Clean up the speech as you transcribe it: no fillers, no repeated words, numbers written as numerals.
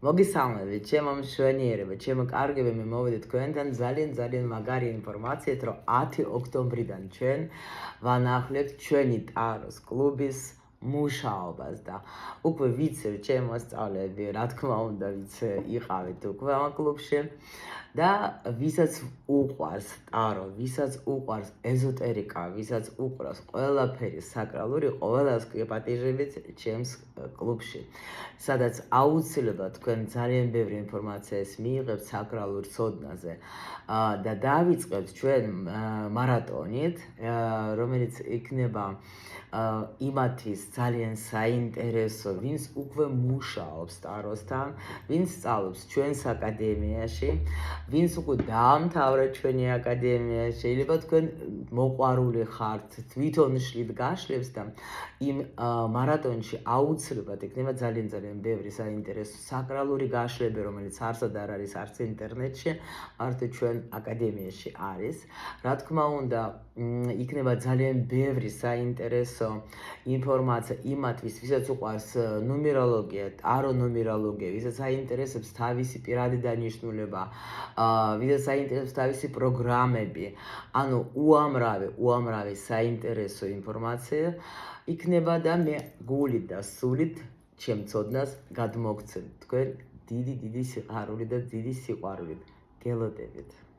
მოგესალმებით, ჩემო მშვენიერებო, ჩემო კარგებო, მე მოვედი თქვენთან ძალიან მაგარი ინფორმაციით, რომ 10 ოქტომბრიდან ჩვენ ვანახლებთ ჩვენი ტაროს კლუბის მუშაობას და უკვე ვიცი, ჩემი მოსწავლეები, რა თქმა უნდა, იყავით უკვე ამ კლუბში და ვისაც უყვარს ტარო, ვისაც უყვარს ეზოტერიკა, ვისაც უყვარს ყველაფერი საკრალური, ყველას გეპატიჟებით ჩემს კლუბში, სადაც აუცილებლად თქვენ ძალიან ბევრი ინფორმაციას მიიღებთ საკრალურ ცოდნაზე და დავიწყებთ ჩვენ მარატონით, რომელიც იქნება იმათთვის ძალიან საინტერესო, ვინც უკვე მუშაობს ტაროსთან, ვინც სწავლობს ჩვენს აკადემიაში, ვინც უკვე დაამთავრა ჩვენი აკადემია, შეიძლება თქვენ მოყვარული ხართ თვითონ შლით გაშლებს და იმ მარატონში აუცილებლად იქნება ძალიან ბევრი საინტერესო საკრალური გაშლები, რომელიც არცად არ არის არც ინტერნეტში, არც ჩვენ აკადემიაში არის. რა თქმა უნდა, იქნება ძალიან ბევრი საინტერესო ინფორმაცია იმათთვის, ვისაც უყვარს ნუმეროლოგია, ტარო ნუმეროლოგია, ვისაც აინტერესებს თავისი პირადი დანიშნულება, ვისაც აინტერესებს თავისი პროგრამები, ანუ უამრავი საინტერესო ინფორმაცია იქნება და მე გულით და სულით ჩემ ცოდნას გადმოგცემთ თქვენ დიდი სიხარული და დიდი სიყვარულით. გელოდებით.